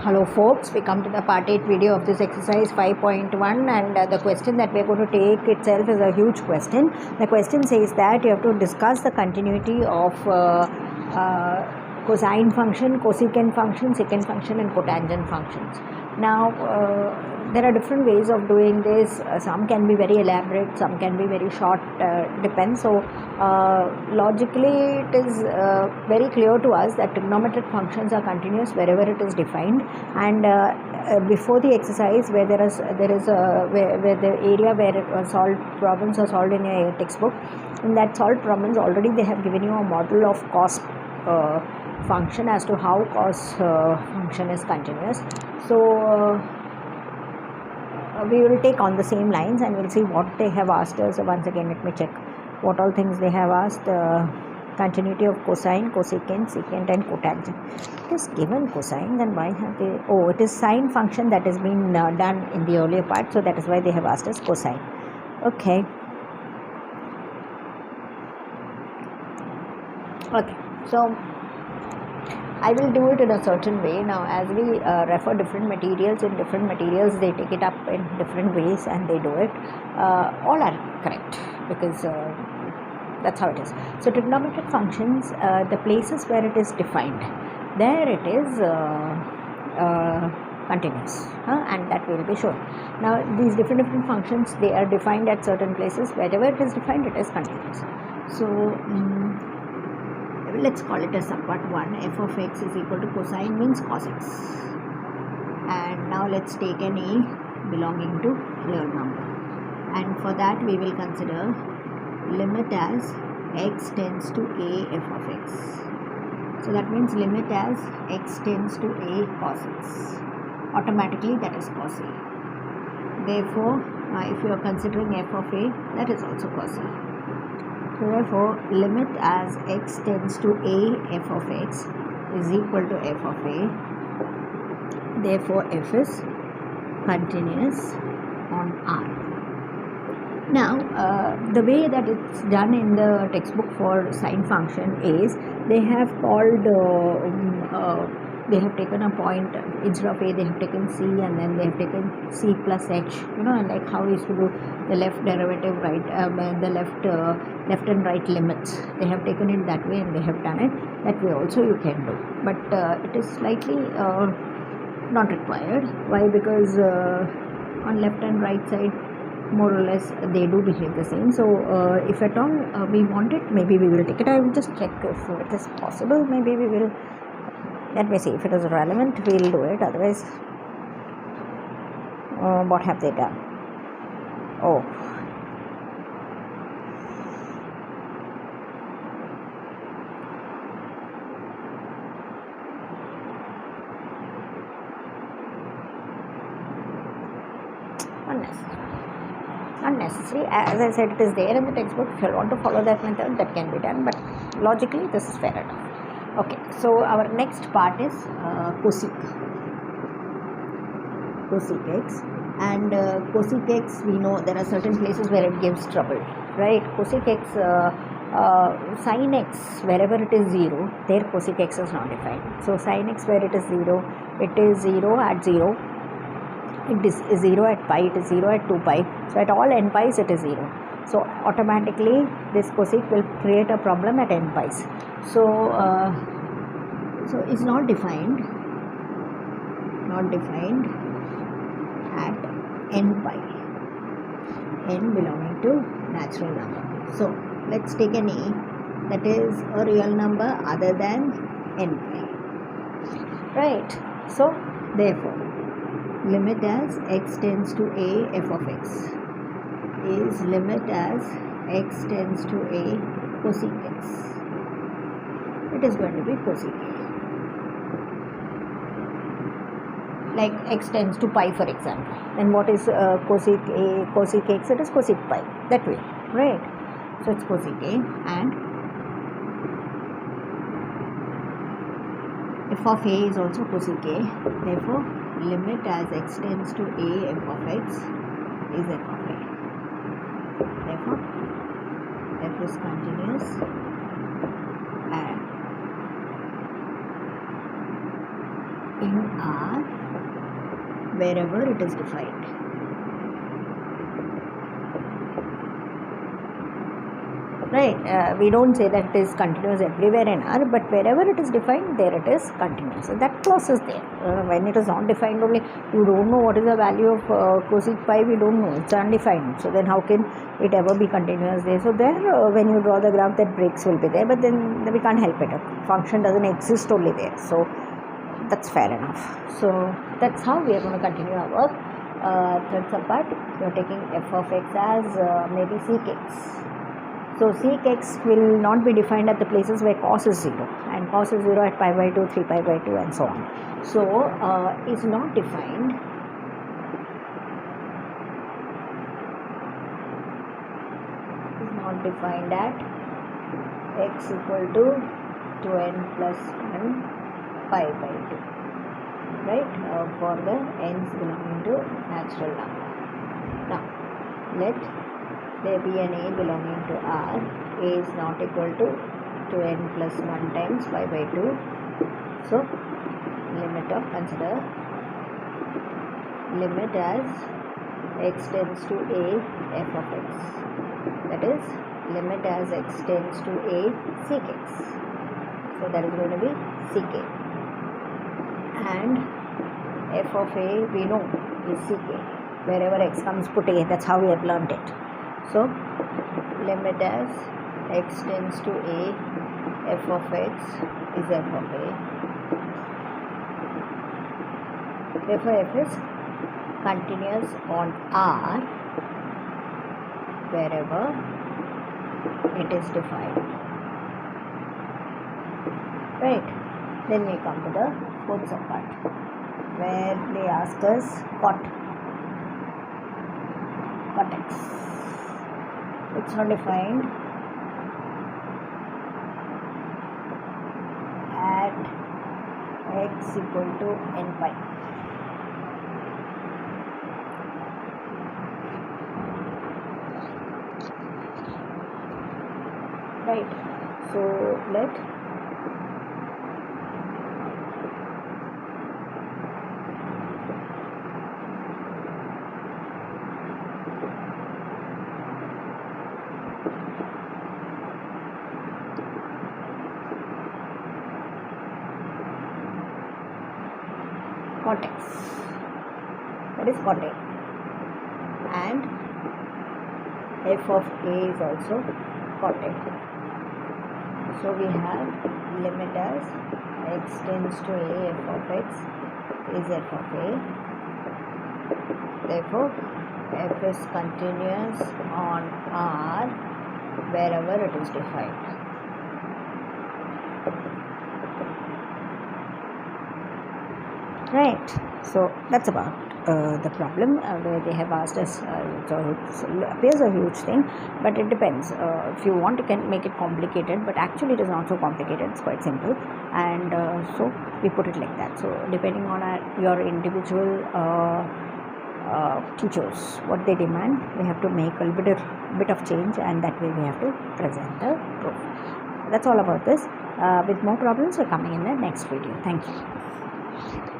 Hello folks, we come to the part 8 video of this exercise 5.1 and the question that we are going to take itself is a huge question. The question says that you have to discuss the continuity of cosine function, cosecant function, secant function and cotangent functions. Now there are different ways of doing this. Some can be very elaborate, some can be very short, depends. So logically it is very clear to us that trigonometric functions are continuous wherever it is defined, and before the exercise where there is where the area where solved problems are solved in a textbook, in that solved problems already they have given you a model of cos function as to how cos function is continuous. So we will take on the same lines and we'll see what they have asked us. Once again, let me check what all things they have asked. Continuity of cosine, cosecant, secant and cotangent. It is given cosine, then why have they... Oh, it is sine function that has been done in the earlier part, so that is why they have asked us cosine. Okay. Okay, so I will do it in a certain way. Now as we refer different materials, in different materials they take it up in different ways and they do it. All are correct because that's how it is. So trigonometric functions, the places where it is defined, there it is continuous, and that will be shown. Now these different functions, they are defined at certain places. Wherever it is defined, it is continuous. So let's call it as subpart 1. F of x is equal to cosine means cos x, and now let's take an a belonging to real number, and for that we will consider limit as x tends to a f of x. So that means limit as x tends to a cos x, automatically that is cos a. Therefore if you are considering f of a, that is also cos a. Therefore, limit as x tends to a f of x is equal to f of a. Therefore, f is continuous on R. Now, the way that it's done in the textbook for sine function is they have called they have taken a point instead of a, they have taken c, and then they have taken c plus h, and like how we used to do the left derivative, right, the left and right limits. They have taken it that way and they have done it that way also you can do, but it is slightly not required. Why? Because on left and right side more or less they do behave the same. So if at all we want it, maybe we will take it. I will just check if it is possible. Maybe we will, let me see if it is relevant, we will do it. Otherwise what have they done? Oh, unnecessary. As I said, it is there in the textbook. If you want to follow that method, that can be done, but logically this is fair enough. Okay, so our next part is cosec x, and cosec x, we know there are certain places where it gives trouble, right? Cosec x, sin x, wherever it is 0, there cosec x is not defined. So sin x where it is 0, it is 0 at 0, it is 0 at pi, it is 0 at 2 pi. So at all n pi's it is 0. So automatically this cosec will create a problem at n pi's. So so it's not defined at n pi, n belonging to natural number. So let's take an a that is a real number other than n pi, right? So therefore limit as x tends to a f of x is limit as x tends to a cosec x. It is going to be cosec a. Like x tends to pi, for example. Then what is cosec a, cosec x? It is cosec pi, that way, right? So it's cosec a, and f of a is also cosec a. Therefore, limit as x tends to a f of x is f of a. Therefore, f is continuous and in R wherever it is defined. Right, we don't say that it is continuous everywhere in R, but wherever it is defined, there it is continuous. So that clause is there. When it is not defined only, you don't know what is the value of cosec pi, we don't know, it's undefined. So then how can it ever be continuous there? So there, when you draw the graph, that breaks will be there, but then we can't help it. A function doesn't exist only there. So that's fair enough. So that's how we are going to continue our work. Third subpart, we are taking f of x as maybe sec x. So sec x will not be defined at the places where cos is 0, and cos is 0 at pi by 2, 3 pi by 2 and so on. So is not defined at x equal to 2n plus 1 pi by 2, right, for the n's belonging to natural number. Now let there be an a belonging to R. A is not equal to 2n plus 1 times pi by 2. So consider limit as x tends to a f of x, that is limit as x tends to a sec x. So that is going to be sec a, and f of a we know is sec a. Wherever x comes, put a. That's how we have learnt it. So limit as x tends to a f of x is f of a. Therefore f is continuous on R wherever it is defined. Right. Then we come to the fourth subpart where they ask us cot x. It's not defined at x equal to n pi. Right. So let cot x, that is cot a, and f of a is also cot a. So we have limit as x tends to a f of x is f of a. Therefore f is continuous on R wherever it is defined. Right, so that's about the problem where they have asked us. So it appears a huge thing, but it depends. If you want, you can make it complicated, but actually it is not so complicated. It's quite simple, and so we put it like that. So depending on your individual teachers, what they demand, we have to make a bit of change, and that way we have to present the proof. That's all about this. With more problems, we're coming in the next video. Thank you.